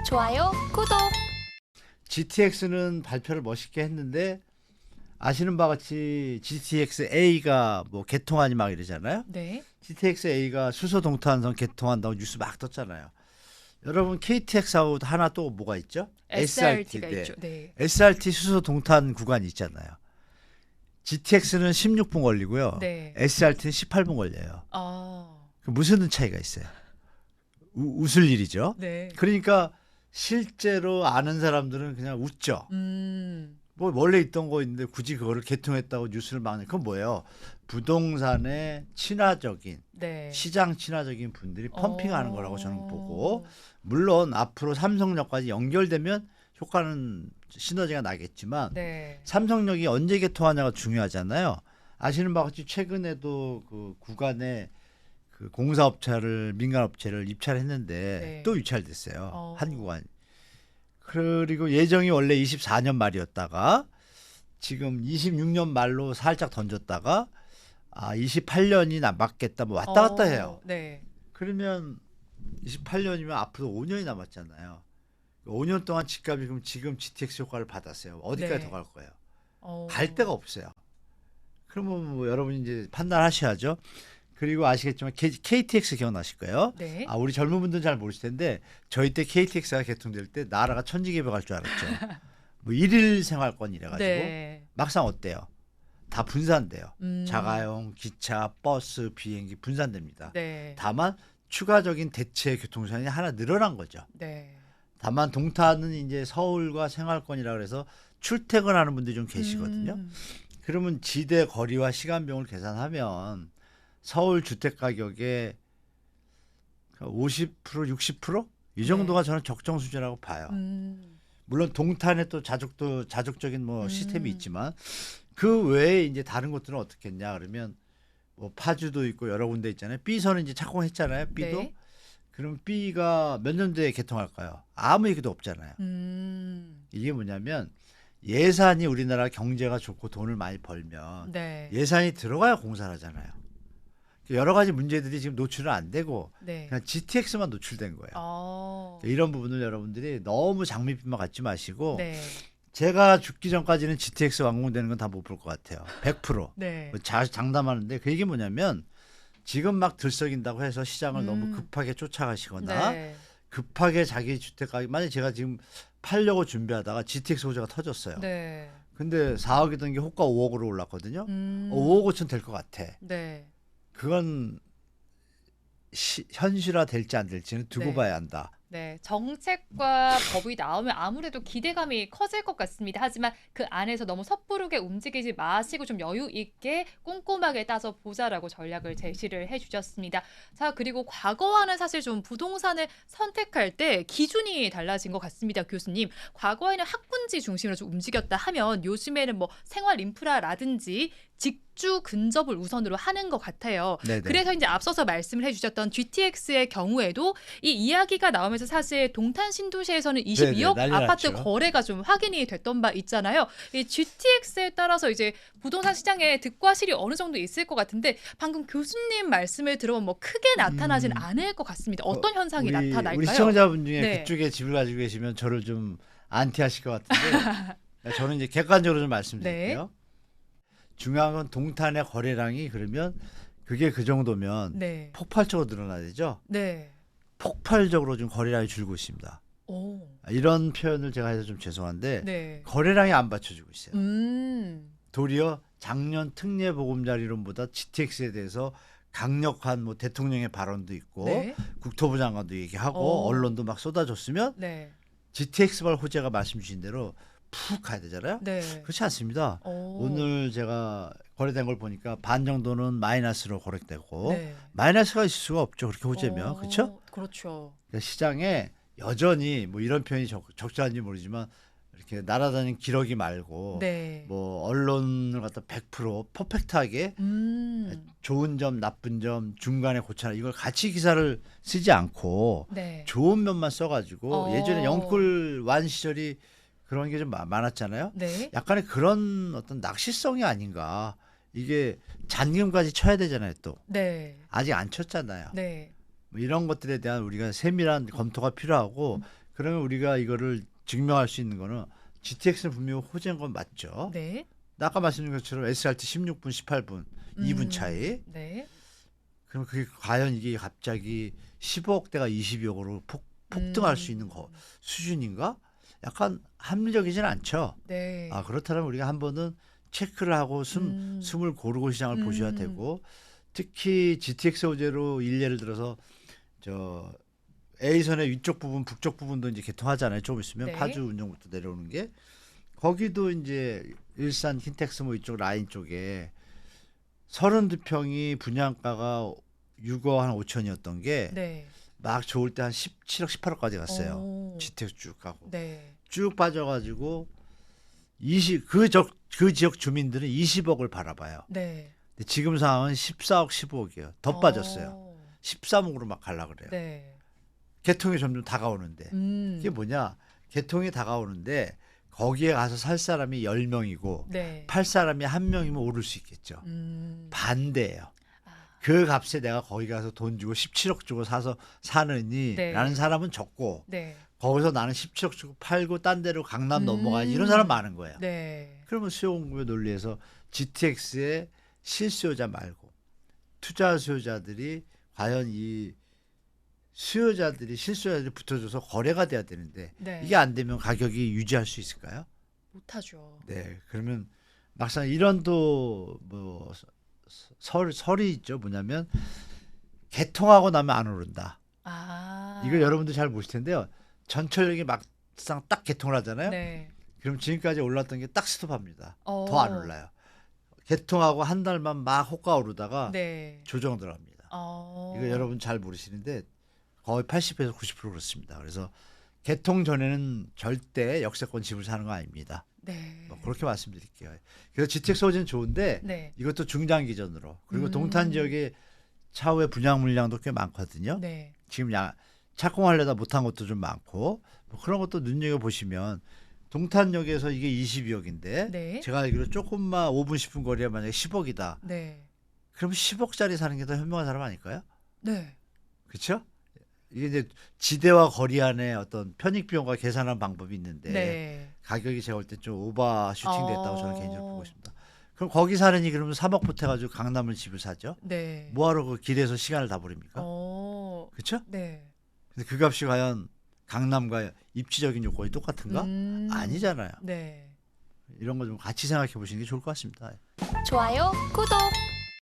좋아요, 구독. GTX는 발표를 멋있게 했는데 아시는 바와 같이 GTX-A가 뭐 개통하니 막 이러잖아요. 네. GTX-A가 수소 동탄선 개통한다고 뉴스 막 떴잖아요. 여러분 KTX하고 하나 또 뭐가 있죠? SRT가 네. 있죠. 네. SRT 수소 동탄 구간이 있잖아요. GTX는 16분 걸리고요. 네. SRT는 18분 걸려요. 아. 무슨 차이가 있어요? 웃을 일이죠. 네. 그러니까 실제로 아는 사람들은 그냥 웃죠. 뭐 원래 있던 거 있는데 굳이 그거를 개통했다고 뉴스를 막 그건 뭐예요? 부동산에 친화적인 네. 시장 친화적인 분들이 펌핑하는 거라고 저는 보고, 어. 물론 앞으로 삼성역까지 연결되면 효과는 시너지가 나겠지만 네. 삼성역이 언제 개통하냐가 중요하잖아요. 아시는 바와 같이 최근에도 그 구간에 그 공사업체를 민간업체를 입찰했는데 네. 또 유찰됐어요. 어. 한 구간. 그리고 예정이 원래 24년 말이었다가 지금 26년 말로 살짝 던졌다가 28년이 남았겠다 뭐 왔다 갔다 해요. 네. 그러면 28년이면 앞으로 5년이 남았잖아요. 5년 동안 집값이 그럼 지금 GTX 효과를 받았어요. 어디까지 네. 더 갈 거예요? 어. 갈 데가 없어요. 그러면 뭐 여러분이 이제 판단하셔야죠. 그리고 아시겠지만 KTX 기억나실 거예요. 네. 우리 젊은 분들은 잘 모르실 텐데 저희 때 KTX가 개통될 때 나라가 천지개벽할 줄 알았죠. 뭐 일일 생활권 이래가지고 네. 막상 어때요? 다 분산돼요. 음. 자가용, 기차, 버스, 비행기 분산됩니다. 네. 다만 추가적인 대체 교통수단이 하나 늘어난 거죠. 네. 다만 동탄은 이제 서울과 생활권이라 그래서 출퇴근하는 분들이 좀 계시거든요. 그러면 지대 거리와 시간병을 계산하면 서울 주택 가격의 50%, 60%이 정도가 저는 적정 수준이라고 봐요. 물론 동탄에 또 자족적인 뭐 시스템이 있지만 그 외에 이제 다른 것들은 어떻겠냐 그러면 뭐 파주도 있고 여러 군데 있잖아요. B선은 이제 착공했잖아요. B도. 네. 그럼 B가 몇 년도에 개통할까요? 아무 얘기도 없잖아요. 이게 뭐냐면 예산이 우리나라 경제가 좋고 돈을 많이 벌면 네. 예산이 들어가야 공사를 하잖아요. 여러 가지 문제들이 지금 노출은 안 되고 네. 그냥 GTX만 노출된 거예요. 어. 이런 부분을 여러분들이 너무 장밋빛만 갖지 마시고 네. 제가 죽기 전까지는 GTX 완공되는 건 다 못 볼 것 같아요. 100%. 네. 장담하는데 그 얘기 뭐냐면 지금 막 들썩인다고 해서 시장을 너무 급하게 쫓아가시거나 네. 급하게 자기 주택 가격, 만약에 제가 지금 팔려고 준비하다가 GTX 호재가 터졌어요. 네. 근데 4억이던 게 호가 5억으로 올랐거든요. 5억 5천 될 것 같아. 네. 그건 현실화 될지 안 될지는 두고 네. 봐야 한다. 네, 정책과 법이 나오면 아무래도 기대감이 커질 것 같습니다. 하지만 그 안에서 너무 섣부르게 움직이지 마시고 좀 여유 있게 꼼꼼하게 따져 보자라고 전략을 제시를 해주셨습니다. 자, 그리고 과거와는 사실 좀 부동산을 선택할 때 기준이 달라진 것 같습니다, 교수님. 과거에는 학군지 중심으로 좀 움직였다 하면 요즘에는 뭐 생활 인프라라든지 직주 근접을 우선으로 하는 것 같아요. 네네. 그래서 이제 앞서서 말씀을 해주셨던 GTX의 경우에도 이 이야기가 나오면서 사실 동탄 신도시에서는 22억 난리 아파트 났죠. 거래가 좀 확인이 됐던 바 있잖아요. 이 GTX에 따라서 이제 부동산 시장에 득과 실이 어느 정도 있을 것 같은데 방금 교수님 말씀을 들어보면 뭐 크게 나타나진 않을 것 같습니다. 어떤 현상이 나타날까요? 우리 시청자분 중에 네. 그쪽에 집을 가지고 계시면 저를 좀 안티하실 것 같은데 저는 이제 객관적으로 좀 말씀드릴게요. 중요한 건 동탄의 거래량이 그러면 그게 그 정도면 네. 폭발적으로 늘어나야 되죠. 네. 폭발적으로 좀 거래량이 줄고 있습니다. 오. 이런 표현을 제가 해서 좀 죄송한데 네. 거래량이 안 받쳐주고 있어요. 도리어 작년 특례 보금자리론보다 GTX에 대해서 강력한 뭐 대통령의 발언도 있고 네. 국토부 장관도 얘기하고 언론도 막 쏟아줬으면 네. GTX발 호재가 말씀 주신 대로 푹 가야 되잖아요. 네. 그렇지 않습니다. 오. 오늘 제가 거래된 걸 보니까 반 정도는 마이너스로 거래되고 네. 마이너스가 있을 수가 없죠. 그렇게 호재면. 그렇죠? 그렇죠. 그러니까 시장에 여전히 뭐 이런 표현이 적절한지 모르지만 이렇게 날아다니는 기러기 말고 네. 뭐 언론을 갖다 100% 퍼펙트하게 좋은 점, 나쁜 점, 중간에 고쳐라 이걸 같이 기사를 쓰지 않고 네. 좋은 면만 써가지고 예전에 어. 영끌 완 시절이 그런 게 좀 많았잖아요. 네. 약간의 그런 어떤 낚시성이 아닌가. 이게 잔금까지 쳐야 되잖아요. 또 네. 아직 안 쳤잖아요. 네. 뭐 이런 것들에 대한 우리가 세밀한 검토가 필요하고 그러면 우리가 이거를 증명할 수 있는 거는 GTX는 분명히 호재인 건 맞죠. 네. 아까 말씀드린 것처럼 SRT 16분, 18분, 2분 차이. 네. 그럼 그게 과연 이게 갑자기 15억대가 20억으로 폭등할 수 있는 수준인가? 약간 합리적이진 않죠. 네. 아, 그렇다면 우리가 한 번은 체크를 하고 숨을 고르고 시장을 보셔야 되고, 특히 GTX 호재로 일례를 들어서 저 A선의 위쪽 부분, 북쪽 부분도 이제 개통하잖아요. 조금 있으면 네. 파주 운정부터 내려오는 게, 거기도 이제 일산 킨텍스 뭐 이쪽 라인 쪽에 32평이 분양가가 6억 한 5천이었던 게 막 네. 좋을 때 한 17억, 18억까지 갔어요. 오. GTX 쭉 가고 네. 쭉 빠져가지고 그 지역 주민들은 20억을 바라봐요. 네. 근데 지금 상황은 14억, 15억이에요. 더 빠졌어요. 어. 13억으로 막 갈라 그래요. 네. 개통이 점점 다가오는데. 이게 뭐냐? 개통이 다가오는데 거기에 가서 살 사람이 10명이고 네. 팔 사람이 1명이면 오를 수 있겠죠. 반대예요. 아. 그 값에 내가 거기 가서 돈 주고 17억 주고 사서 사느니 네. 라는 사람은 적고, 네. 거기서 나는 17억 주고 팔고 딴 데로 강남 넘어가야지, 이런 사람 많은 거예요. 네. 그러면 수요공급의 논리에서 GTX의 실수요자 말고 투자 수요자들이 과연 이 실수요자들이 붙어줘서 거래가 돼야 되는데, 네. 이게 안 되면 가격이 유지할 수 있을까요? 못하죠. 네, 그러면 막상 이런 또 뭐 설이 있죠. 뭐냐면 개통하고 나면 안 오른다. 아. 이걸 여러분들 잘 모실 텐데요. 전철역이 막상 딱 개통을 하잖아요. 네. 그럼 지금까지 올랐던 게 딱 스톱합니다. 어. 더 안 올라요. 개통하고 한 달만 막 호가 오르다가 네. 조정 들어갑니다. 이거 여러분 잘 모르시는데 거의 80에서 90% 그렇습니다. 그래서 개통 전에는 절대 역세권 집을 사는 거 아닙니다. 네. 뭐 그렇게 말씀드릴게요. 그래서 GTX 호재는 좋은데 네. 이것도 중장기전으로, 그리고 동탄 지역에 차후에 분양 물량도 꽤 많거든요. 네. 지금 착공하려다 못한 것도 좀 많고, 뭐 그런 것도 눈여겨 보시면 동탄역에서 이게 22억인데 네. 제가 알기로 조금만 5분 10분 거리에 만약에 10억이다. 네. 그럼 10억짜리 사는 게 더 현명한 사람 아닐까요? 네. 그렇죠? 이게 이제 지대와 거리 안에 어떤 편익 비용과 계산하는 방법이 있는데 네. 가격이 제가 볼 때 좀 오버 슈팅됐다고 저는 개인적으로 보고 있습니다. 그럼 거기 사느니 그러면 3억 보태가지고 강남을 집을 사죠. 네. 뭐하러 그 길에서 시간을 다 버립니까? 그렇죠? 네. 근데 그 값이 과연 강남과 입지적인 요건이 똑같은가? 아니잖아요. 네. 이런 거 좀 같이 생각해 보시는 게 좋을 것 같습니다. 좋아요, 구독.